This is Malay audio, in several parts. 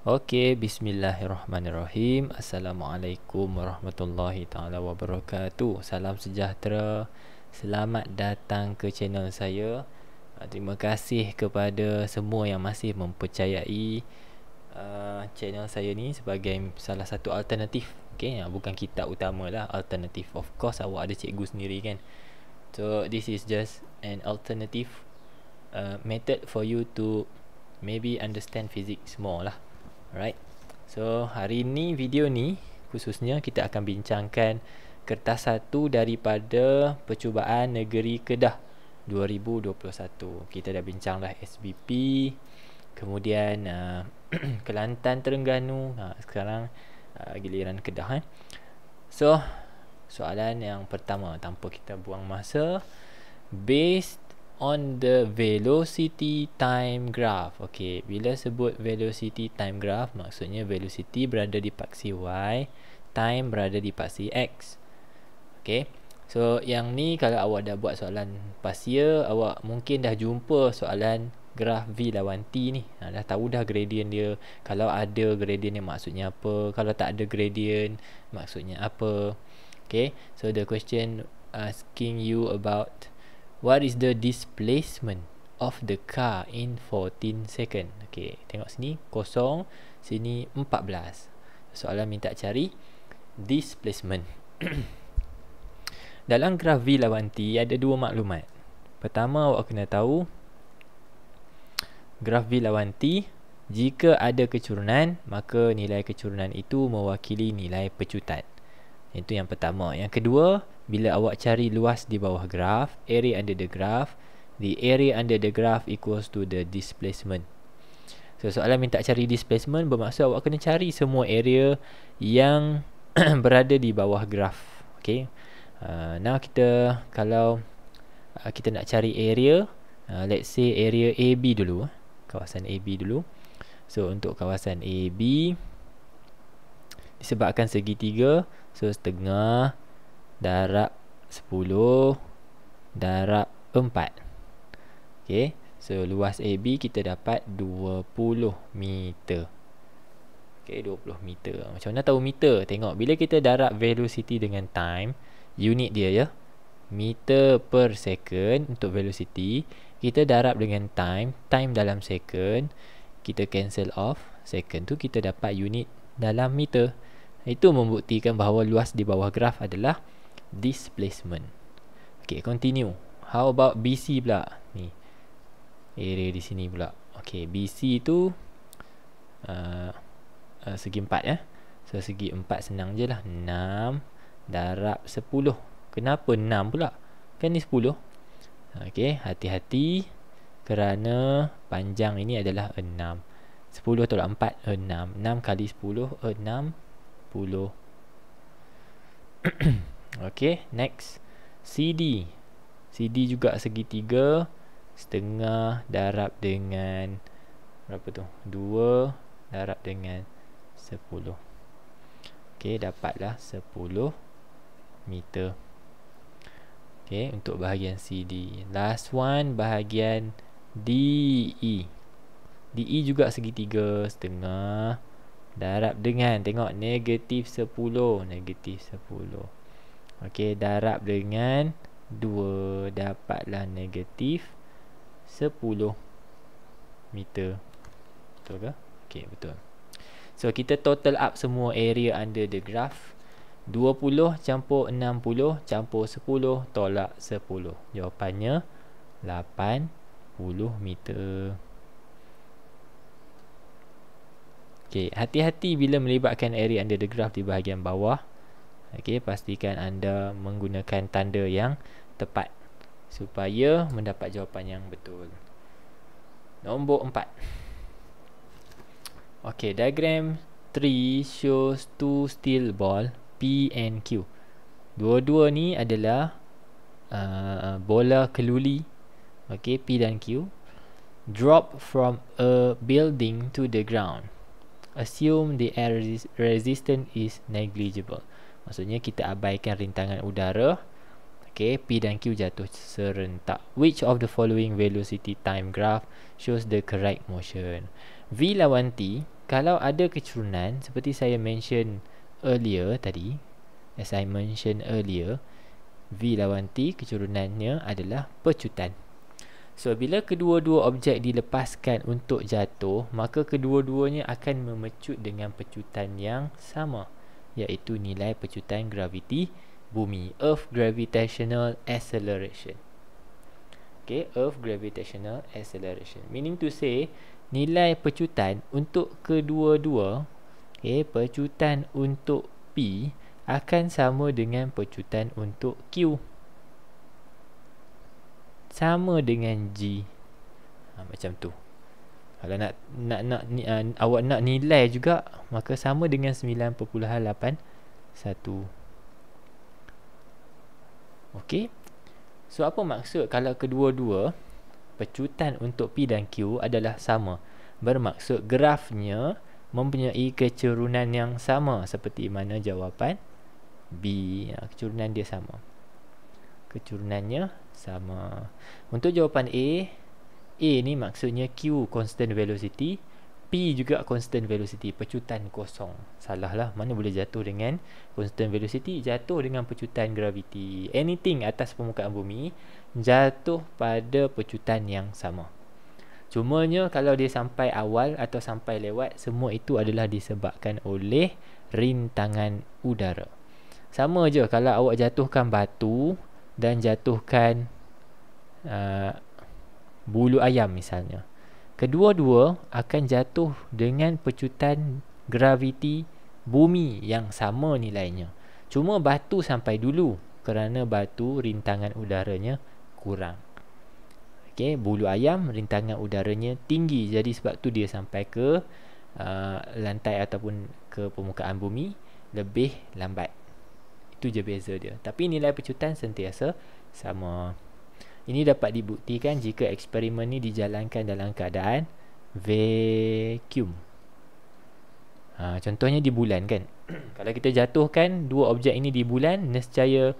Okey, bismillahirrahmanirrahim. Assalamualaikum warahmatullahi taala wabarakatuh. Salam sejahtera. Selamat datang ke channel saya. Terima kasih kepada semua yang masih mempercayai channel saya ni sebagai salah satu alternatif. Okey, bukan kitab utama lah, alternatif. Of course awak ada cikgu sendiri kan. So this is just an alternative method for you to maybe understand physics more lah. Alright. So hari ni video ni khususnya kita akan bincangkan kertas 1 daripada Percubaan Negeri Kedah 2021. Kita dah bincang lah SBP, kemudian Kelantan, Terengganu, sekarang giliran Kedah. So soalan yang pertama tanpa kita buang masa, based on the velocity time graph. Okey, bila sebut velocity time graph, maksudnya velocity berada di paksi y, time berada di paksi x. Okey, so yang ni kalau awak dah buat soalan pasia, awak mungkin dah jumpa soalan graf V lawan T ni. Dah tahu dah gradient dia. Kalau ada gradient dia maksudnya apa, kalau tak ada gradient maksudnya apa. Okey, so the question asking you about what is the displacement of the car in 14 second. Okey, tengok sini kosong, sini 14. Soalan minta cari displacement. Dalam graf V lawan T ada dua maklumat. Pertama, awak kena tahu graf V lawan T, jika ada kecurunan, maka nilai kecurunan itu mewakili nilai pecutan. Itu yang pertama. Yang kedua, bila awak cari luas di bawah graf, area under the graph, the area under the graph equals to the displacement. So soalan minta cari displacement bermaksud awak kena cari semua area yang berada di bawah graf. Okay. Now kita, kalau kita nak cari area, let's say area AB dulu, kawasan AB dulu. So untuk kawasan AB disebabkan segitiga, so setengah darab 10 darab 4. Okay, so luas AB kita dapat 20 meter. Okay, 20 meter. Macam mana tahu meter? Tengok, bila kita darab velocity dengan time, unit dia ya, meter per second untuk velocity, kita darab dengan time, time dalam second, kita cancel off, second tu kita dapat unit dalam meter. Itu membuktikan bahawa luas di bawah graf adalah displacement. Okay, continue. How about BC pula? Ni area di sini pula. Okay, BC tu segi 4 ya. So segi 4 senang je lah, 6 darab 10. Kenapa 6 pula? Kan ni 10. Okay, hati-hati kerana panjang ini adalah 6. 10 tolak 4, 6. 6 kali 10, 60. Okay, next, CD. CD juga segitiga, setengah darab dengan berapa tu? 2 darab dengan 10. Okay, dapatlah 10 meter. Okay, untuk bahagian CD. Last one, bahagian DE. DE juga segitiga, setengah darab dengan, tengok, negatif 10. Negatif 10. Okey, darab dengan 2, dapatlah negatif 10 meter. Betul ke? Okey, betul. So kita total up semua area under the graph. 20 campur 60 campur 10 tolak 10. Jawapannya 80 meter. Okey, hati-hati bila melibatkan area under the graph di bahagian bawah. Okey, pastikan anda menggunakan tanda yang tepat supaya mendapat jawapan yang betul. Nombor 4. Okey, diagram 3 shows two steel ball P and Q. Dua-dua ni adalah bola keluli. Okey, P dan Q drop from a building to the ground. Assume the air resistance is negligible. Maksudnya kita abaikan rintangan udara. Okay, P dan Q jatuh serentak. Which of the following velocity time graph shows the correct motion? V lawan T kalau ada kecurunan seperti saya mention earlier tadi, as I mentioned earlier, V lawan T kecurunannya adalah pecutan. So bila kedua-dua objek dilepaskan untuk jatuh, maka kedua-duanya akan memecut dengan pecutan yang sama, iaitu nilai pecutan graviti bumi, Earth Gravitational Acceleration. Okay, Earth Gravitational Acceleration, meaning to say nilai pecutan untuk kedua-dua, okay, pecutan untuk P akan sama dengan pecutan untuk Q, sama dengan G. Macam tu. Kalau awak nak nilai juga, maka sama dengan 9.81. Okey. So apa maksud kalau kedua-dua pecutan untuk P dan Q adalah sama? Bermaksud grafnya mempunyai kecurunan yang sama seperti mana jawapan B. Kecurunan dia sama. Kecurunannya sama. Untuk jawapan A ni maksudnya Q constant velocity, P juga constant velocity, pecutan kosong. Salah lah, mana boleh jatuh dengan constant velocity, jatuh dengan pecutan graviti. Anything atas permukaan bumi jatuh pada pecutan yang sama. Cumanya kalau dia sampai awal atau sampai lewat, semua itu adalah disebabkan oleh rintangan udara. Sama je kalau awak jatuhkan batu dan jatuhkan bulu ayam misalnya, kedua-dua akan jatuh dengan pecutan graviti bumi yang sama nilainya. Cuma batu sampai dulu kerana batu rintangan udaranya kurang. Okey, bulu ayam rintangan udaranya tinggi, jadi sebab tu dia sampai ke lantai ataupun ke permukaan bumi lebih lambat. Itu je beza dia. Tapi nilai pecutan sentiasa sama. Ini dapat dibuktikan jika eksperimen ni dijalankan dalam keadaan vacuum. Contohnya di bulan kan. Kalau kita jatuhkan dua objek ini di bulan, nescaya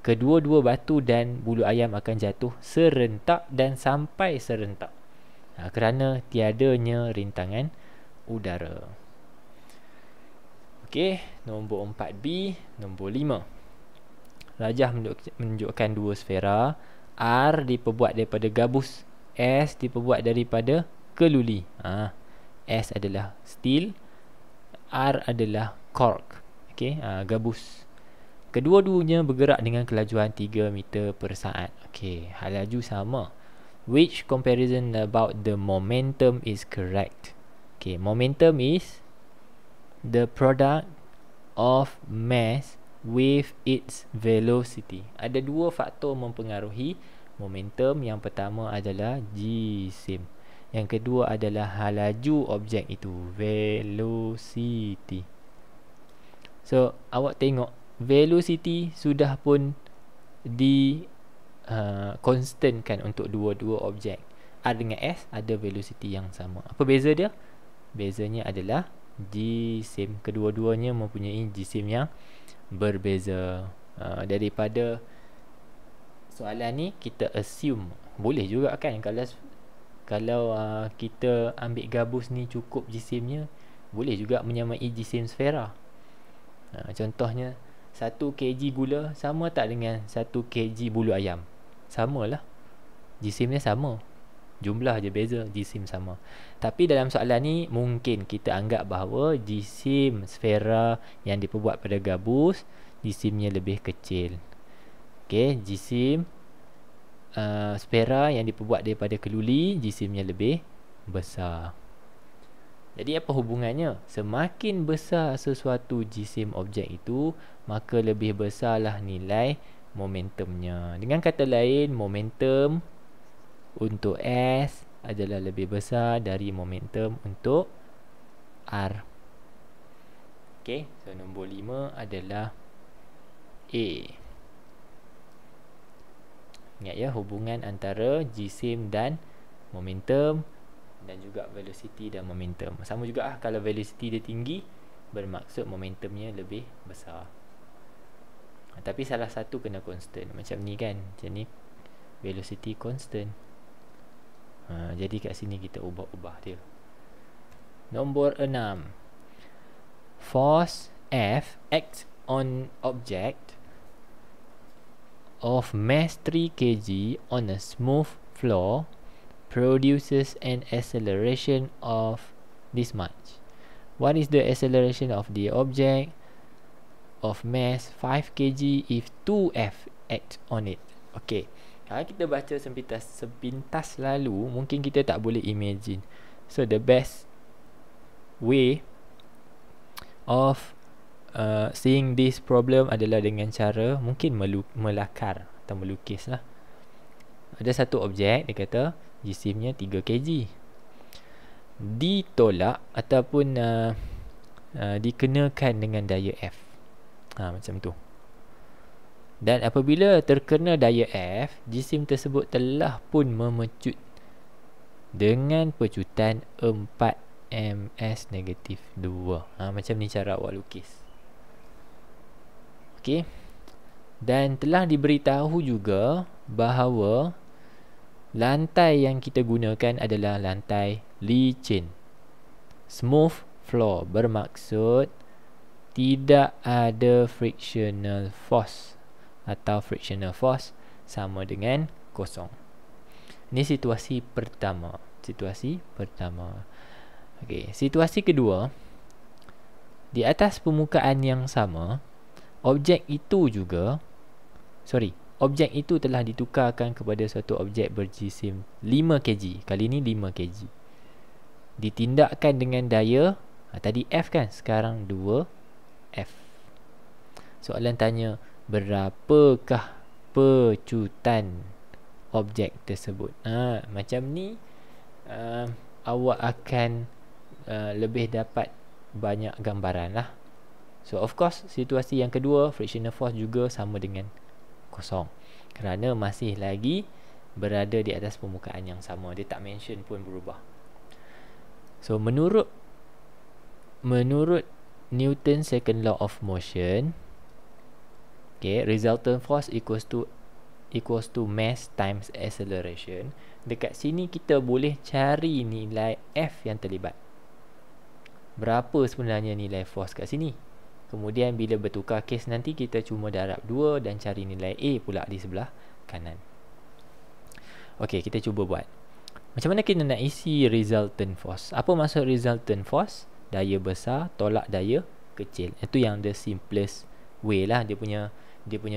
kedua-dua batu dan bulu ayam akan jatuh serentak dan sampai serentak. Kerana tiadanya rintangan udara. Okey, nombor 4B, nombor 5. Rajah menunjukkan dua sfera. R diperbuat daripada gabus, S diperbuat daripada keluli. S adalah steel, R adalah cork. Okey, gabus. Kedua-duanya bergerak dengan kelajuan 3 meter per saat. Okey, laju sama. Which comparison about the momentum is correct? Okey, momentum is the product of mass with its velocity. Ada dua faktor mempengaruhi momentum. Yang pertama adalah jisim, yang kedua adalah laju objek itu, velocity. So awak tengok velocity sudah pun di constantkan untuk dua-dua objek. R dengan S ada velocity yang sama. Apa beza dia? Bezanya adalah jisim. Kedua-duanya mempunyai jisim yang berbeza. Daripada soalan ni kita assume, boleh juga kan, kalau kita ambil gabus ni cukup jisimnya, boleh juga menyamai jisim sfera. Contohnya 1 kg gula sama tak dengan 1 kg bulu ayam? Samalah, jisimnya sama, jumlah je beza, jisim sama. Tapi dalam soalan ni mungkin kita anggap bahawa jisim sfera yang diperbuat pada gabus, jisimnya lebih kecil. Okey, jisim sfera yang diperbuat daripada keluli, jisimnya lebih besar. Jadi apa hubungannya? Semakin besar sesuatu jisim objek itu, maka lebih besarlah nilai momentumnya. Dengan kata lain, momentum untuk S adalah lebih besar dari momentum untuk R. Okey, so nombor 5 adalah A. Ingat ya, hubungan antara jisim dan momentum, dan juga velocity dan momentum. Sama juga kalau velocity dia tinggi, bermaksud momentumnya lebih besar. Tapi salah satu kena constant. Macam ni kan, macam ni velocity constant. Jadi kat sini kita ubah-ubah dia. Nombor 6. Force F acts on object of mass 3 kg on a smooth floor produces an acceleration of this much. What is the acceleration of the object of mass 5 kg if 2F act on it? Okay, kalau kita baca sepintas lalu, mungkin kita tak boleh imagine. So the best way of seeing this problem adalah dengan cara mungkin melakar atau melukis lah. Ada satu objek, dia kata jisimnya 3 kg, ditolak ataupun dikenakan dengan daya F. Macam tu. Dan apabila terkena daya F, jisim tersebut telah pun memecut dengan pecutan 4 ms negatif 2. Macam ni cara awak lukis. Okey. Dan telah diberitahu juga bahawa lantai yang kita gunakan adalah lantai licin. Smooth floor bermaksud tidak ada frictional force, atau frictional force sama dengan kosong. Ini situasi pertama. Okey, situasi kedua. Di atas permukaan yang sama, objek itu telah ditukarkan kepada suatu objek berjisim 5 kg. Kali ini 5 kg. Ditindakkan dengan daya, tadi F kan, sekarang 2F. Soalan tanya, berapakah pecutan objek tersebut? Macam ni awak akan lebih dapat banyak gambaran lah. So of course, situasi yang kedua, frictional force juga sama dengan kosong, kerana masih lagi berada di atas permukaan yang sama. Dia tak mention pun berubah. So menurut Newton second law of motion, okay, resultant force equals to mass times acceleration. Dekat sini kita boleh cari nilai F yang terlibat. Berapa sebenarnya nilai force kat sini? Kemudian bila bertukar kes nanti, kita cuma darab 2 dan cari nilai A pula di sebelah kanan. Okey, kita cuba buat. Macam mana kita nak isi resultant force? Apa maksud resultant force? Daya besar tolak daya kecil. Itu yang the simplest way lah. Dia punya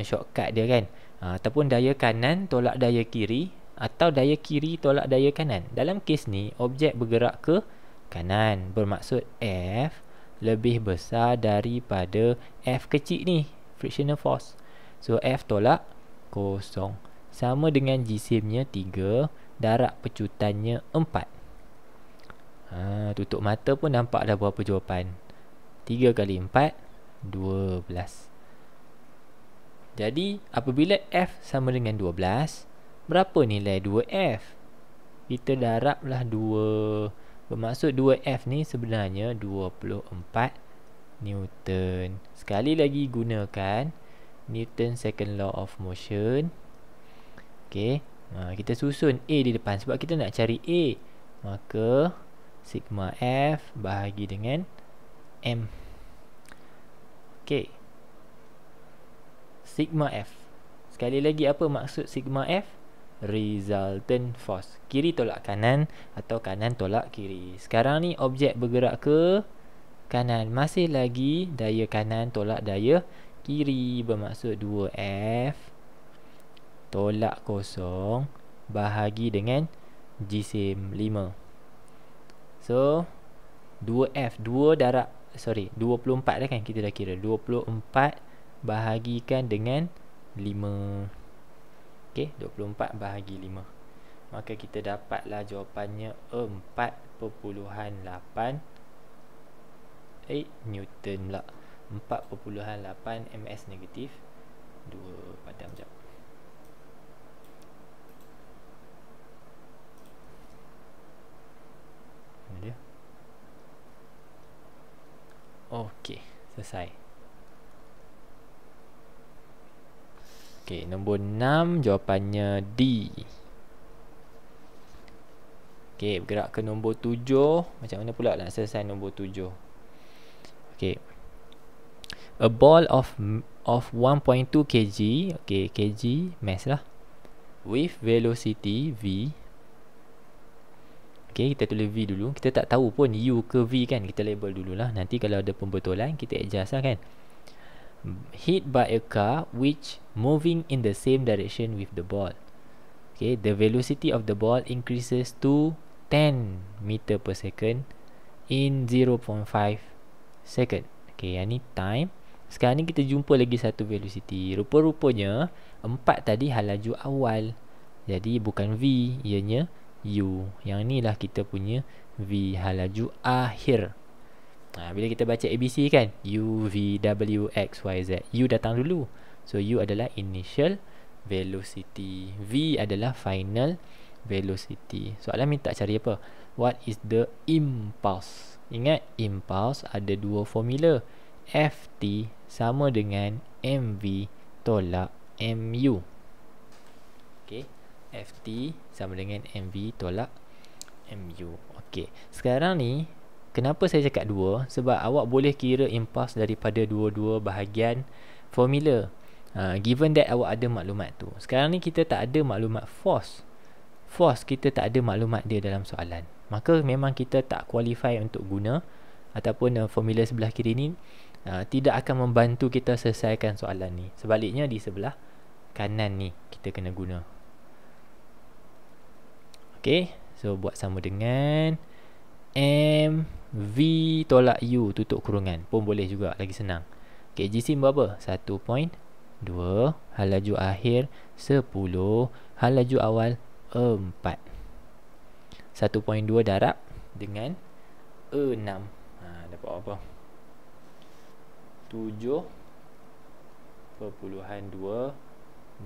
shortcut dia kan. Ataupun daya kanan tolak daya kiri, atau daya kiri tolak daya kanan. Dalam kes ni, objek bergerak ke kanan, bermaksud F lebih besar daripada F kecil ni, frictional force. So F tolak kosong, sama dengan jisimnya 3, darab pecutannya 4. Tutup mata pun nampak dah berapa jawapan. 3 kali 4 12. Jadi apabila F sama dengan 12, berapa nilai 2F? Kita darablah 2. Bermaksud 2F ni sebenarnya 24 Newton. Sekali lagi gunakan Newton second law of motion. Okey, kita susun A di depan sebab kita nak cari A. Maka sigma F bahagi dengan M. Okey, sigma F. Sekali lagi, apa maksud sigma F? Resultant force. Kiri tolak kanan atau kanan tolak kiri. Sekarang ni objek bergerak ke kanan, masih lagi daya kanan tolak daya kiri, bermaksud 2F tolak kosong bahagi dengan jisim 5. So 2F 24 dah kan, kita dah kira 24 bahagikan dengan 5. Okey, 24 bahagi 5. Maka kita dapatlah jawapannya 4.8 Newton pula. 4.8 ms negatif 2. Padam jap. Mana dia? Okey, selesai. Okey, nombor 6 jawapannya D. Okey, bergerak ke nombor 7. Macam mana pula nak selesai nombor 7? Okey. A ball of 1.2 kg, okey, kg mass lah, with velocity v. Okey, kita tulis v dulu. Kita tak tahu pun u ke v kan, kita label dululah. Nanti kalau ada pembetulan kita adjust lah kan. Hit by a car which moving in the same direction with the ball. Okay, the velocity of the ball increases to 10 meter per second in 0.5 second. Okay, yang ni time. Sekarang ni kita jumpa lagi satu velocity. Rupa-rupanya 4 tadi hal laju awal, jadi bukan v, ianya u. Yang ni lah kita punya v, hal laju akhir. Bila kita baca ABC kan, u, v, w, x, y, z, u datang dulu. So u adalah initial velocity, v adalah final velocity. Soalan minta cari apa? What is the impulse? Ingat, impulse ada dua formula. Ft sama dengan mv tolak mu. Okay, Ft sama dengan mv tolak mu. Okay, sekarang ni kenapa saya cakap dua? Sebab awak boleh kira impulse daripada dua-dua bahagian formula. Given that awak ada maklumat tu. Sekarang ni kita tak ada maklumat force. Force kita tak ada maklumat dia dalam soalan. Maka memang kita tak qualify untuk guna, ataupun formula sebelah kiri ni tidak akan membantu kita selesaikan soalan ni. Sebaliknya di sebelah kanan ni kita kena guna. Okay, so buat sama dengan mv tolak u tutup kurungan pun boleh juga, lagi senang. Okay, jisim berapa? 1.2, hal laju akhir 10, hal laju awal 4. 1.2 darab dengan 6, dapat apa? 7.2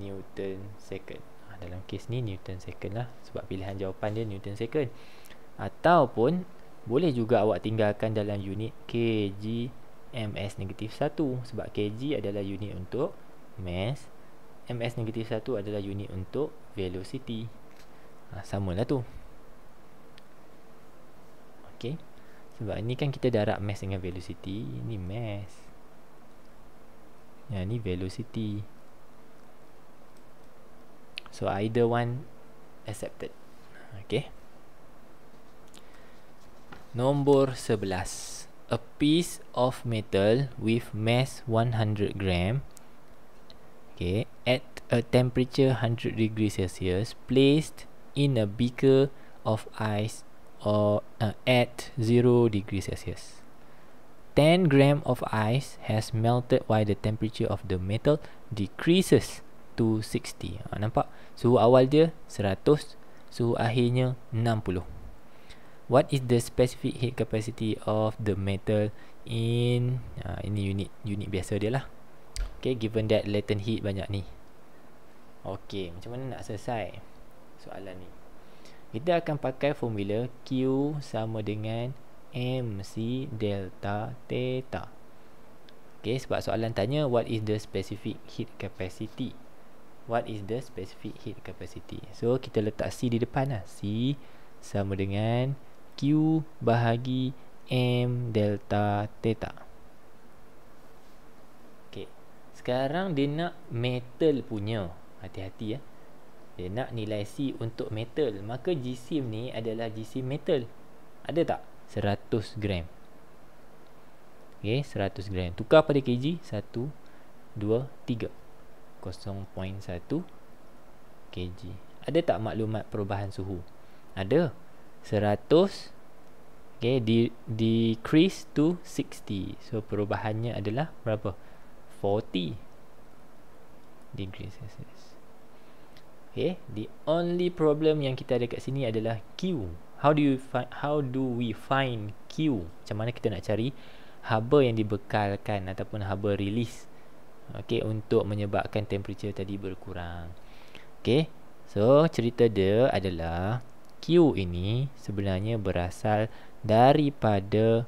Newton second. Dalam kes ni Newton second lah, sebab pilihan jawapan dia Newton second. Ataupun boleh juga awak tinggalkan dalam unit kg ms negatif 1, sebab kg adalah unit untuk mass, ms negatif 1 adalah unit untuk velocity. Samalah tu. Okay, sebab ni kan kita darab mass dengan velocity. Ini mass, yang ni velocity. So either one accepted. Okay, nombor 11. A piece of metal with mass 100 gram, okay, at a temperature 100 degrees Celsius, placed in a beaker of ice or at 0 degrees Celsius. 10 gram of ice has melted while the temperature of the metal decreases to 60. Nampak? Suhu awal dia 100, suhu akhirnya 60. What is the specific heat capacity of the metal in ini unit biasa dia lah. Okay, given that latent heat banyak ni. Okay, macam mana nak selesai soalan ni? Kita akan pakai formula Q sama dengan MC delta theta. Okay, sebab soalan tanya what is the specific heat capacity. What is the specific heat capacity? So kita letak C di depan lah. C sama dengan Q bahagi M delta theta. Okay, sekarang dia nak metal punya. Hati-hati ya. Dia nak nilai C untuk metal. Maka jisim ni adalah jisim metal. Ada tak? 100 gram. Okay, 100 gram. Tukar pada kg. 1, 2, 3. 0.1 kg. Ada tak maklumat perubahan suhu? Ada. 100, okay, decrease to 60. So perubahannya adalah berapa? 40 degrees Celsius. Okay, the only problem yang kita ada kat sini adalah Q. How do we find Q? Macam mana kita nak cari haba yang dibekalkan ataupun haba release, okay, untuk menyebabkan temperature tadi berkurang. Okay, so cerita dia adalah Q ini sebenarnya berasal daripada,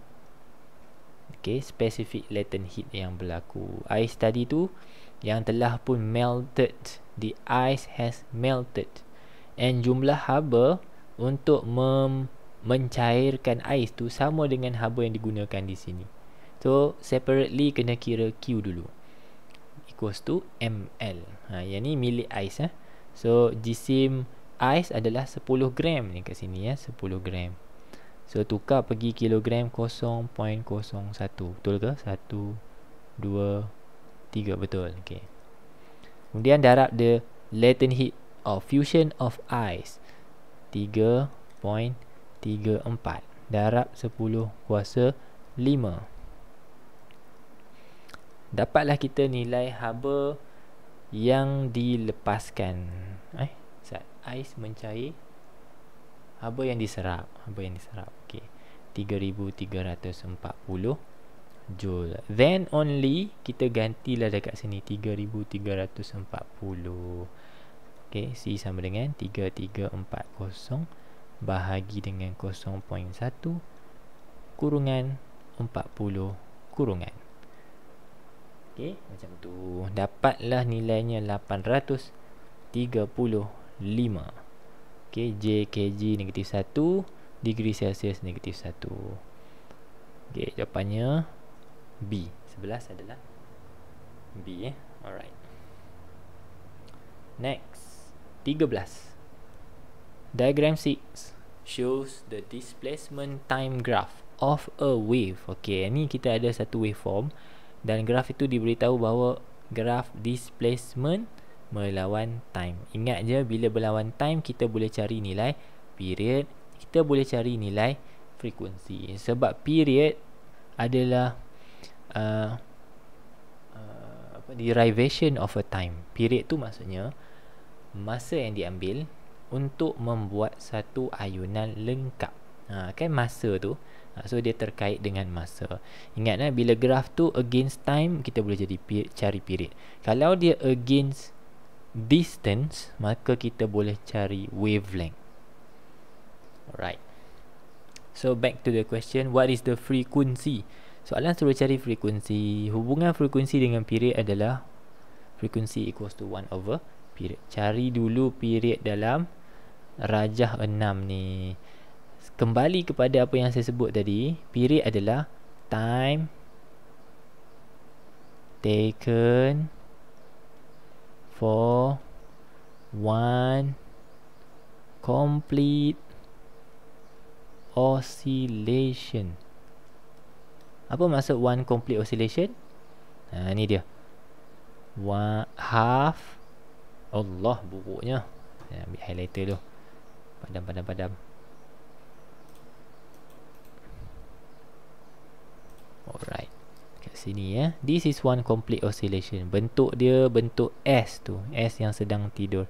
okay, specific latent heat yang berlaku. Ice tadi tu yang telah pun melted, the ice has melted, and jumlah haba untuk mencairkan ais tu sama dengan haba yang digunakan di sini. So separately kena kira Q dulu, equals to ml. Yang ni milik ais. So jisim ais adalah 10 gram ni kat sini 10 gram. So tukar pergi kilogram 0.01. Betul ke? 1 2 3 betul. Okey. Kemudian darab the latent heat of fusion of ice 3.34 darab 10 kuasa 5. Dapatlah kita nilai haba yang dilepaskan. Ais mencair, haba yang diserap. Okey. 3340 joule. Then only kita gantilah dekat sini 3340. Okey, C sama dengan 3340 bahagi dengan 0.1 kurungan 40 kurungan. Okey, macam tu. Dapatlah nilainya 835. Okey, J kg negatif 1, degree Celsius negatif 1. Okey, jawapannya B. 11 adalah B. Alright. Next, 13. Diagram 6 shows the displacement time graph of a wave. Okey, ni kita ada satu waveform dan graf itu diberitahu bahawa graf displacement melawan time. Ingat je, bila berlawan time kita boleh cari nilai period, kita boleh cari nilai frekuensi. Sebab period adalah derivation of a time. Period tu maksudnya masa yang diambil untuk membuat satu ayunan lengkap. Kan masa tu, so dia terkait dengan masa. Ingat bila graf tu against time, kita boleh jadi cari period. Kalau dia against distance, maka kita boleh cari wavelength. Alright. So back to the question, what is the frequency? Soalan suruh cari frekuensi. Hubungan frekuensi dengan period adalah frekuensi equals to 1 over period. Cari dulu period dalam rajah 6 ni. Kembali kepada apa yang saya sebut tadi, period adalah time taken for one complete oscillation. Apa maksud one complete oscillation? Ni dia. Half. Allah, buruknya. Saya ambil highlighter tu. Padam. Alright. Kat sini This is one complete oscillation. Bentuk dia bentuk S tu. S yang sedang tidur.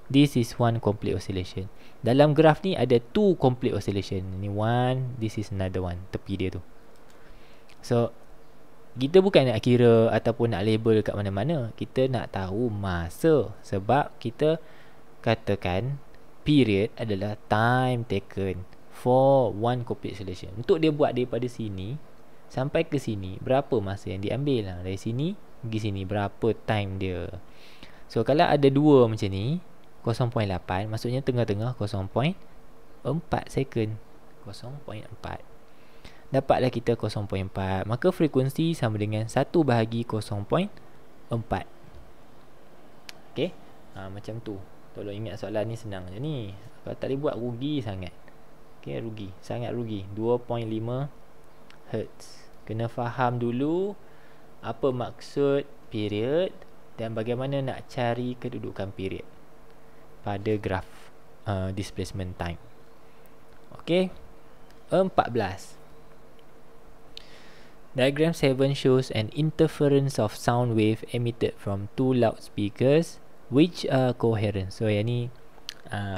This is one complete oscillation. Dalam graf ni ada two complete oscillation. Ni one, this is another one. Tepi dia tu. So kita bukan nak kira ataupun nak label kat mana-mana. Kita nak tahu masa. Sebab kita katakan period adalah time taken for one complete oscillation. Untuk dia buat daripada sini sampai ke sini, berapa masa yang diambil? Dari sini pergi sini, berapa time dia? So kalau ada dua macam ni, 0.8, maksudnya tengah-tengah 0.4 second. 0.4. Dapatlah kita 0.4. Maka frekuensi sama dengan 1 bahagi 0.4. Okay, macam tu. Tolong ingat soalan ni senang je ni. Kalau tak boleh buat, rugi sangat. Okay, sangat rugi. 2.5 Hz. Kena faham dulu apa maksud period dan bagaimana nak cari kedudukan period pada graf displacement time. Okay, 14. Diagram 7 shows an interference of sound wave emitted from two loudspeakers which are coherent. So yang ni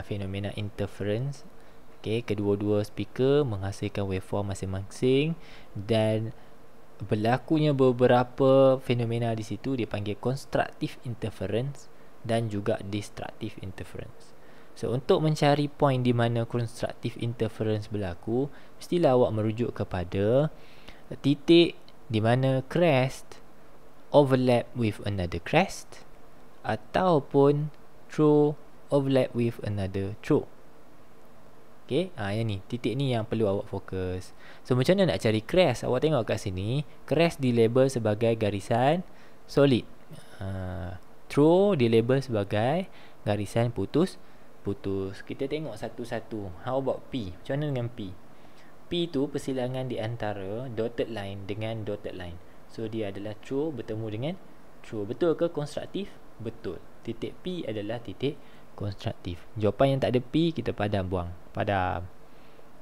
fenomena interference. Okay, kedua-dua speaker menghasilkan waveform masing-masing dan berlakunya beberapa fenomena di situ dipanggil constructive interference dan juga destructive interference. So untuk mencari point di mana constructive interference berlaku, mestilah awak merujuk kepada titik di mana crest overlap with another crest ataupun throw overlap with another throw. Okay, yang ni, titik ni yang perlu awak fokus. So macam mana nak cari crest? Awak tengok kat sini, crest dilabel sebagai garisan solid. Throw dilabel sebagai garisan putus. Kita tengok satu-satu. How about P? Macam mana dengan P? P tu persilangan di antara dotted line dengan dotted line. So dia adalah true bertemu dengan true. Betul ke konstruktif? Betul. Titik P adalah titik konstruktif. Jawapan yang tak ada P, kita padam, buang. Padam.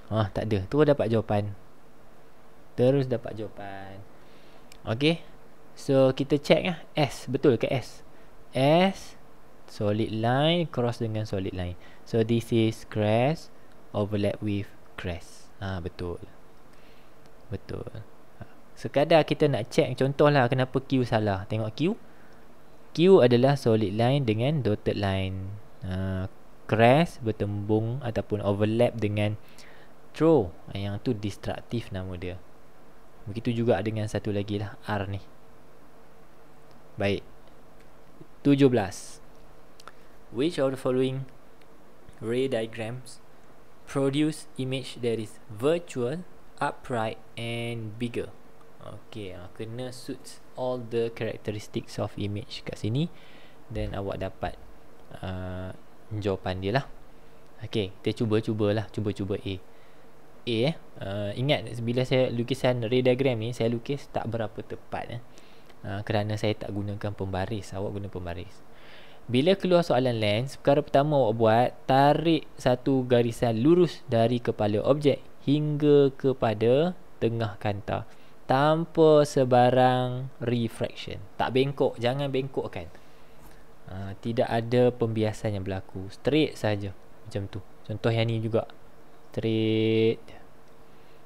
Tak ada. Terus dapat jawapan. Okay. So kita check lah. S. Betul ke S? S, solid line cross dengan solid line. So this is crest overlap with crest. Betul. Sekadar kita nak check contohlah kenapa Q salah. Tengok Q. Q adalah solid line dengan dotted line. Crest bertembung ataupun overlap dengan throw. Yang tu destruktif nama dia. Begitu juga dengan satu lagi lah, R ni. Baik. 17. Which of the following ray diagrams produce image that is virtual, upright and bigger? Okay, kena suits all the characteristics of image kat sini. Then awak dapat jawapan dia lah. Okay, kita cubalah. Cuba A. Ingat bila saya lukisan ray diagram ni, saya lukis tak berapa tepat kerana saya tak gunakan pembaris. Awak guna pembaris. Bila keluar soalan lens, perkara pertama awak buat, tarik satu garisan lurus dari kepala objek hingga kepada tengah kanta tanpa sebarang refraction. Tak bengkok, jangan bengkokkan. Tidak ada pembiasan yang berlaku. Straight saja. Macam tu. Contoh yang ni juga. Straight.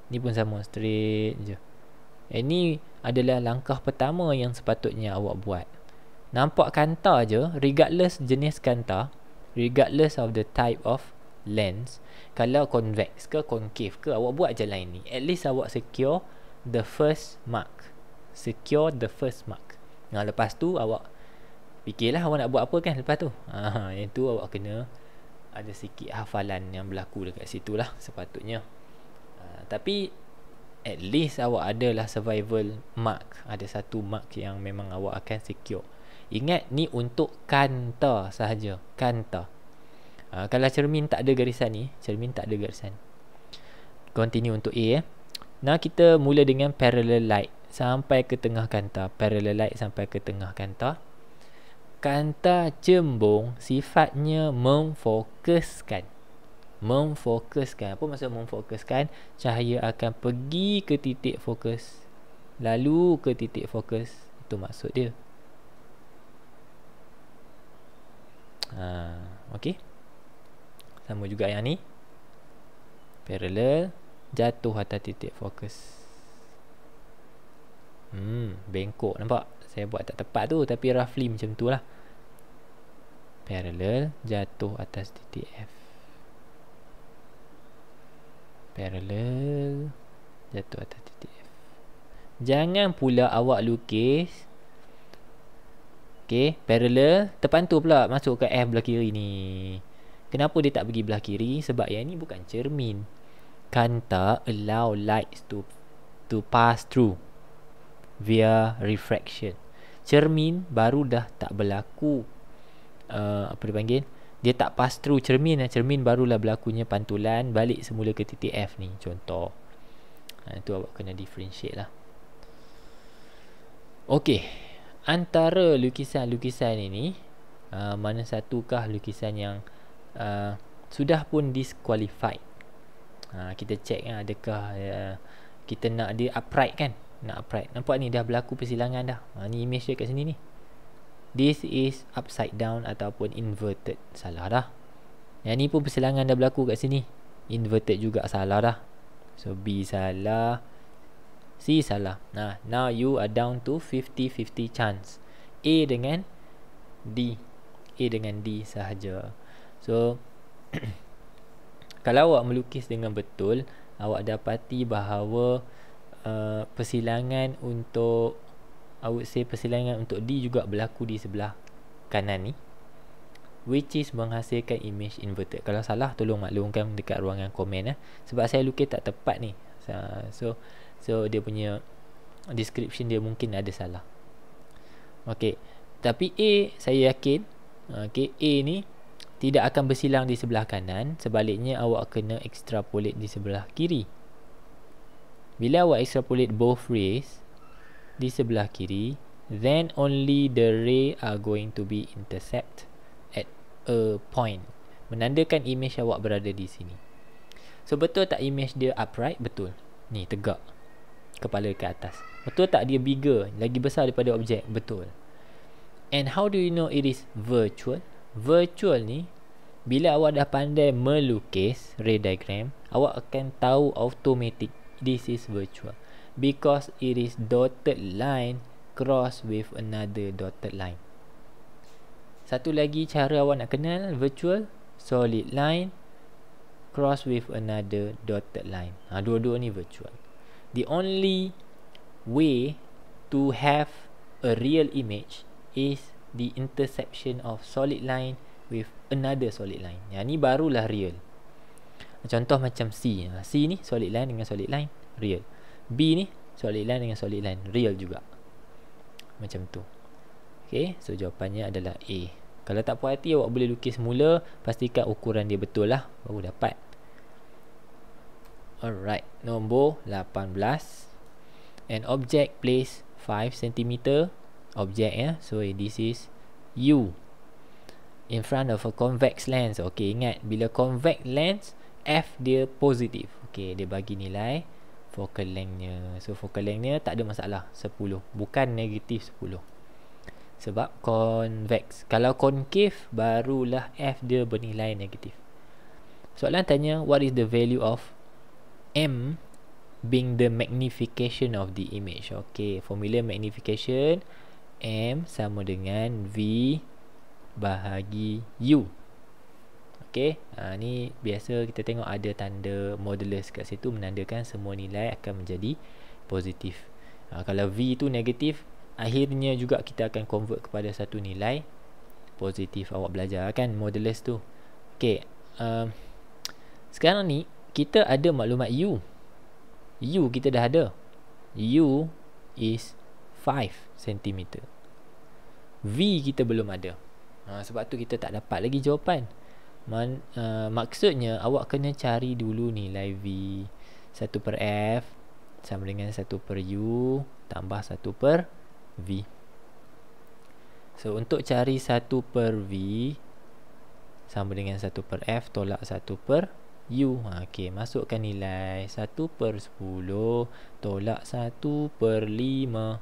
Ni pun sama, straight je. Ini adalah langkah pertama yang sepatutnya awak buat. Nampak kanta je, regardless jenis kanta, regardless of the type of lens, kalau convex ke concave ke, awak buat je line ni. At least awak secure the first mark. Lepas tu awak fikirlah awak nak buat apa kan lepas tu. Yang tu awak kena ada sikit hafalan yang berlaku dekat situ lah sepatutnya. Tapi at least awak adalah survival mark. Ada satu mark yang memang awak akan secure. Ingat ni untuk kanta sahaja. Kanta. Kalau cermin tak ada garisan ni, continue untuk A. Nah, kita mula dengan parallel light sampai ke tengah kanta. Kanta cembung sifatnya memfokuskan. Apa maksud memfokuskan? Cahaya akan pergi ke titik fokus, lalu ke titik fokus. Itu maksud dia. Okey. Sama juga yang ni. Parallel, jatuh atas titik fokus. Bengkok, nampak? Saya buat tak tepat tu, tapi roughly macam tu lah. Parallel, jatuh atas titik F. Parallel, jatuh atas titik F. Jangan pula awak lukis, okay, parallel, terpantul pula masuk ke F belah kiri ni. Kenapa dia tak pergi belah kiri? Sebab yang ni bukan cermin. Kanta allow lights to pass through via refraction. Cermin baru dah tak berlaku, apa dipanggil, dia tak pass through cermin. Cermin barulah berlakunya pantulan balik semula ke titik F ni. Contoh. Itu awak kena differentiate lah. Okey, antara lukisan-lukisan ini, mana satukah lukisan yang sudah pun disqualified? Kita check adakah kita nak dia upright kan? Nak upright. Nampak ni dah berlaku persilangan dah. Ni image dia kat sini ni. This is upside down ataupun inverted. Salah dah. Yang ni pun persilangan dah berlaku kat sini. Inverted juga, salah dah. So B salah, C salah. Now you are down to 50-50 chance. A dengan D sahaja. So kalau awak melukis dengan betul, awak dapati bahawa persilangan untuk, I would say persilangan untuk D juga berlaku di sebelah kanan ni. which is menghasilkan image inverted. Kalau salah tolong maklumkan dekat ruangan komen sebab saya lukis tak tepat ni. So dia punya description dia mungkin ada salah. Okey, tapi A saya yakin A ni tidak akan bersilang di sebelah kanan, sebaliknya awak kena extrapolate di sebelah kiri. Bila awak extrapolate both rays di sebelah kiri, then only the ray are going to be intercept at a point, menandakan image awak berada di sini. So betul tak image dia upright? Betul. Ni tegak, kepala ke atas. Betul tak dia bigger, lagi besar daripada objek? Betul. And how do you know it is virtual? Virtual ni, bila awak dah pandai melukis ray diagram, awak akan tahu automatic this is virtual, because it is dotted line cross with another dotted line. Satu lagi cara awak nak kenal virtual, solid line cross with another dotted line. Dua-dua ni virtual. The only way to have a real image is the intersection of solid line with another solid line. Yang ni barulah real. Contoh macam C. C ni solid line dengan solid line, real. B ni solid line dengan solid line, real juga. Macam tu. Okay, so jawapannya adalah A. Kalau tak puas hati, awak boleh lukis semula, pastikan ukuran dia betul lah, baru dapat. Alright, nombor 18. An object placed 5 cm, object so this is U, in front of a convex lens. Okay, ingat bila convex lens, F dia positif. Okay, dia bagi nilai focal lengthnya. So focal lengthnya tak ada masalah, 10, bukan negatif 10, sebab convex. Kalau concave, barulah F dia bernilai negatif. Soalan tanya, what is the value of M being the magnification of the image? Okay, formula magnification, M sama dengan V bahagi U. Okay, ni biasa kita tengok ada tanda modulus kat situ, menandakan semua nilai akan menjadi positif. Kalau V tu negatif, akhirnya juga kita akan convert kepada satu nilai positif. Awak belajar kan modulus tu. Okay, sekarang ni kita ada maklumat U. U kita dah ada. U is 5 cm. V kita belum ada. Sebab tu kita tak dapat lagi jawapan. Maksudnya awak kena cari dulu nilai V. 1 per F sama dengan 1 per U tambah 1 per V. So untuk cari 1 per V sama dengan 1 per F tolak 1 per U. Okay, masukkan nilai 1 per 10 tolak 1 per 5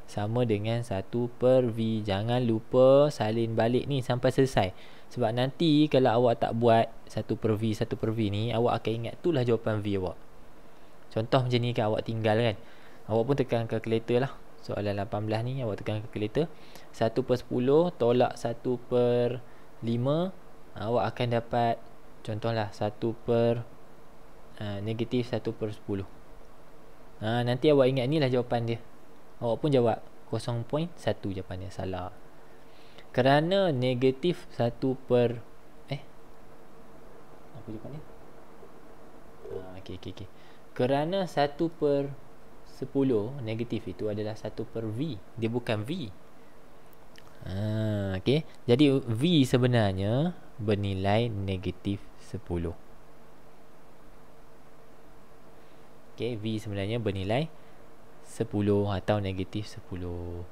sama dengan 1 per V. Jangan lupa salin balik ni sampai selesai, sebab nanti kalau awak tak buat 1 per V, 1 per V ni, awak akan ingat itulah jawapan V awak. Contoh macam ni kan, awak tinggal kan, awak pun tekan kalkulator lah. Soalan 18 ni awak tekan kalkulator, 1 per 10 tolak 1 per 5, awak akan dapat contohlah 1 per negatif 1 per 10. Nanti awak ingat inilah jawapan dia. Awak pun jawab 0.1, jawapan dia salah. Kerana negatif 1 per apa jawapan dia? Okay. Kerana 1 per 10 negatif itu adalah 1 per V, dia bukan V. Okay, jadi V sebenarnya bernilai negatif 10. Okay, V sebenarnya bernilai 10 atau negatif 10.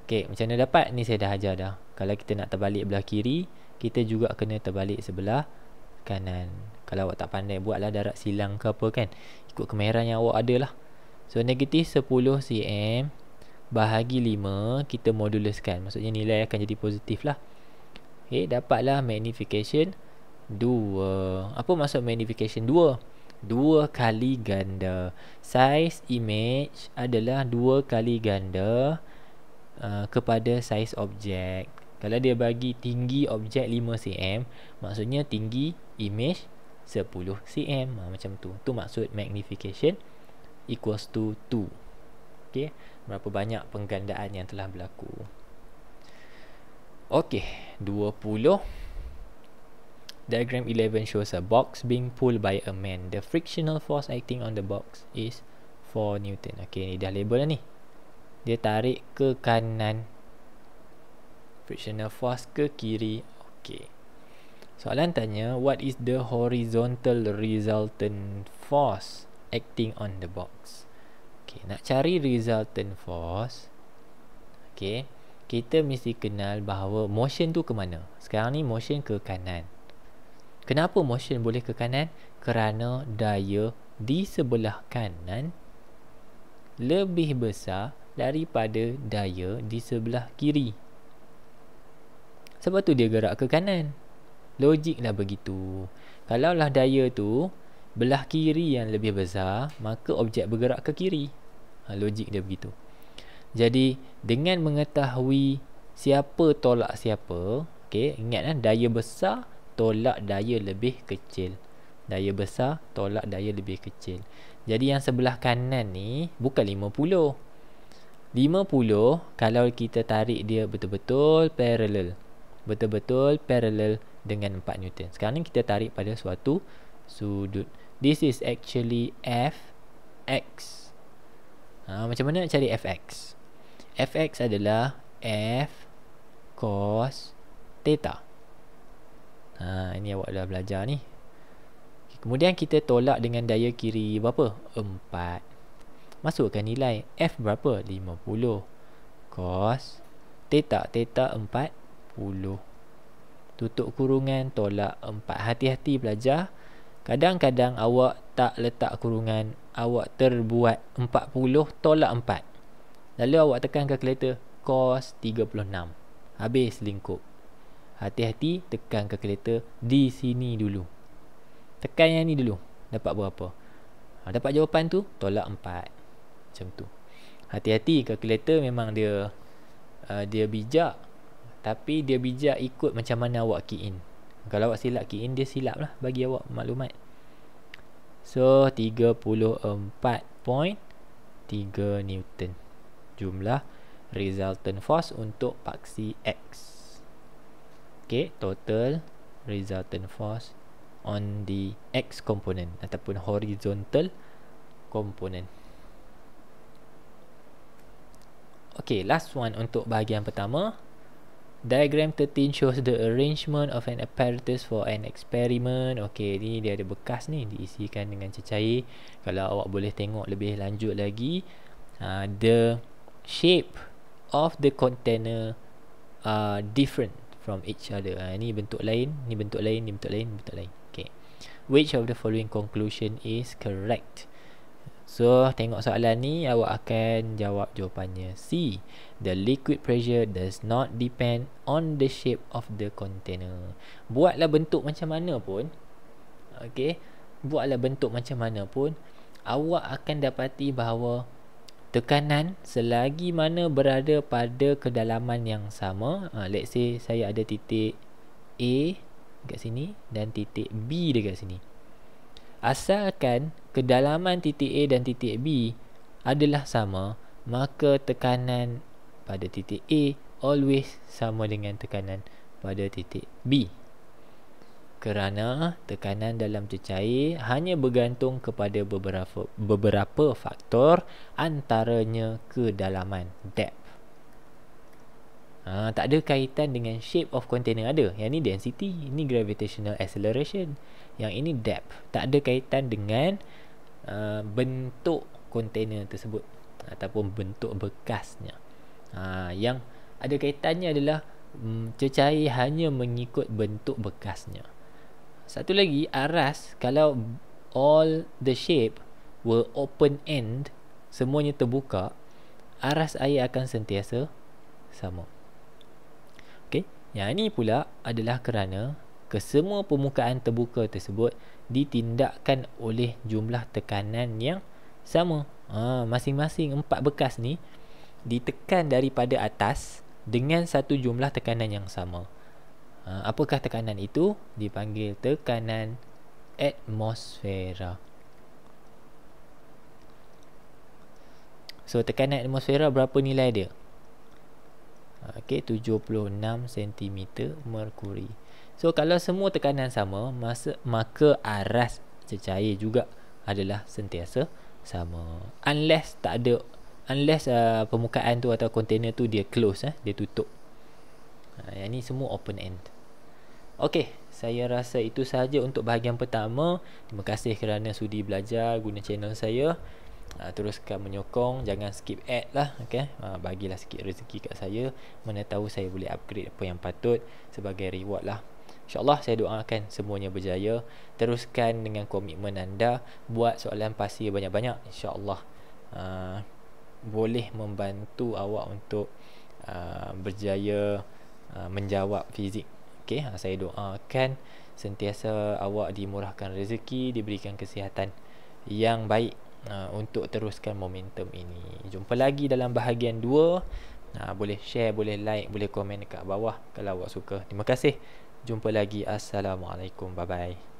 Okay, macam mana dapat? Ni saya dah ajar dah. Kalau kita nak terbalik belah kiri, kita juga kena terbalik sebelah kanan. Kalau awak tak pandai, buatlah darat silang ke apa kan, ikut kemahiran yang awak ada lah. So negatif 10 cm bahagi 5, kita moduluskan, maksudnya nilai akan jadi positif lah. Okay, dapatlah magnification 2. Apa maksud magnification 2? 2 kali ganda. Size image adalah 2 kali ganda kepada saiz objek. Kalau dia bagi tinggi objek 5 cm, maksudnya tinggi image 10 cm. Macam tu. Tu maksud magnification equals to 2. Okay, berapa banyak penggandaan yang telah berlaku. Okey, 20. Diagram 11 shows a box being pulled by a man. The frictional force acting on the box is 4 Newton. Okey, ni dah label dah ni. Dia tarik ke kanan. Frictional force ke kiri. Okey. Soalan tanya, what is the horizontal resultant force acting on the box? Okey, nak cari resultant force. Okey, kita mesti kenal bahawa motion tu ke mana. Sekarang ni motion ke kanan. Kenapa motion boleh ke kanan? Kerana daya di sebelah kanan lebih besar daripada daya di sebelah kiri. Sebab tu dia gerak ke kanan. Logiklah begitu. Kalaulah daya tu belah kiri yang lebih besar, maka objek bergerak ke kiri. Logik dia begitu. Jadi dengan mengetahui siapa tolak siapa, okey, ingatlah daya besar tolak daya lebih kecil. Daya besar tolak daya lebih kecil. Jadi yang sebelah kanan ni bukan 50. 50 kalau kita tarik dia betul-betul parallel. Betul-betul parallel dengan 4 Newton. Sekarang ni kita tarik pada suatu sudut. This is actually Fx. Macam mana nak cari Fx? Fx adalah F cos theta. Ini awak dah belajar ni. Kemudian kita tolak dengan daya kiri berapa? 4. Masukkan nilai. F berapa? 50. Cos theta. Theta 40. Tutup kurungan, tolak 4. Hati-hati belajar. Kadang-kadang awak tak letak kurungan, awak terbuat 40 tolak 4. Lalu awak tekan kalkulator cos 36. Habis lingkup. Hati-hati tekan kalkulator di sini dulu. Tekan yang ni dulu. Dapat berapa? Dapat jawapan tu tolak 4. Macam tu. Hati-hati, kalkulator memang dia bijak. Tapi dia bijak ikut macam mana awak key in. Kalau awak silap key in, dia silap lah bagi awak maklumat. So 34.3 Newton jumlah resultant force untuk paksi X. Okay, total resultant force on the X component ataupun horizontal component. Okay, last one untuk bahagian pertama. Diagram 13 shows the arrangement of an apparatus for an experiment. Okay, ni dia ada bekas ni diisikan dengan cecair. Kalau awak boleh tengok lebih lanjut lagi, the shape of the container are different from each other. Ini bentuk lain, ni bentuk lain, ni bentuk lain, ni bentuk lain. Okay. Which of the following conclusion is correct? So, tengok soalan ni, awak akan jawab jawapannya C. The liquid pressure does not depend on the shape of the container. Buatlah bentuk macam mana pun, okay, buatlah bentuk macam mana pun, awak akan dapati bahawa tekanan selagi mana berada pada kedalaman yang sama. Let's say saya ada titik A dekat sini dan titik B dekat sini. Asalkan kedalaman titik A dan titik B adalah sama, maka tekanan pada titik A always sama dengan tekanan pada titik B. Kerana tekanan dalam cecair hanya bergantung kepada beberapa faktor, antaranya kedalaman, depth. Tak ada kaitan dengan shape of container. Ada, yang ni density, ini gravitational acceleration, yang ini depth. Tak ada kaitan dengan bentuk container tersebut ataupun bentuk bekasnya. Yang ada kaitannya adalah cecair hanya mengikut bentuk bekasnya. Satu lagi, aras, kalau all the shape were open end, semuanya terbuka, aras air akan sentiasa sama. Okey, yang ini pula adalah kerana kesemua permukaan terbuka tersebut ditindakkan oleh jumlah tekanan yang sama. Masing-masing 4 bekas ni ditekan daripada atas dengan satu jumlah tekanan yang sama. Apakah tekanan itu? Dipanggil tekanan atmosfera. So tekanan atmosfera berapa nilai dia? Okey, 76 cm merkuri. So kalau semua tekanan sama, maka aras cecair juga adalah sentiasa sama. Unless permukaan tu atau kontainer tu dia close, dia tutup. Yang ni semua open end. Okey, saya rasa itu sahaja untuk bahagian pertama. Terima kasih kerana sudi belajar guna channel saya. Teruskan menyokong, jangan skip ad lah, okay? Bagilah sikit rezeki kat saya, mana tahu saya boleh upgrade apa yang patut sebagai reward lah. InsyaAllah saya doakan semuanya berjaya. Teruskan dengan komitmen anda, buat soalan pasir banyak-banyak. InsyaAllah boleh membantu awak untuk berjaya menjawab fizik. Okay? Saya doakan sentiasa awak dimurahkan rezeki, diberikan kesihatan yang baik untuk teruskan momentum ini. Jumpa lagi dalam bahagian 2. Boleh share, boleh like, boleh komen dekat bawah kalau awak suka. Terima kasih. Jumpa lagi. Assalamualaikum. Bye bye.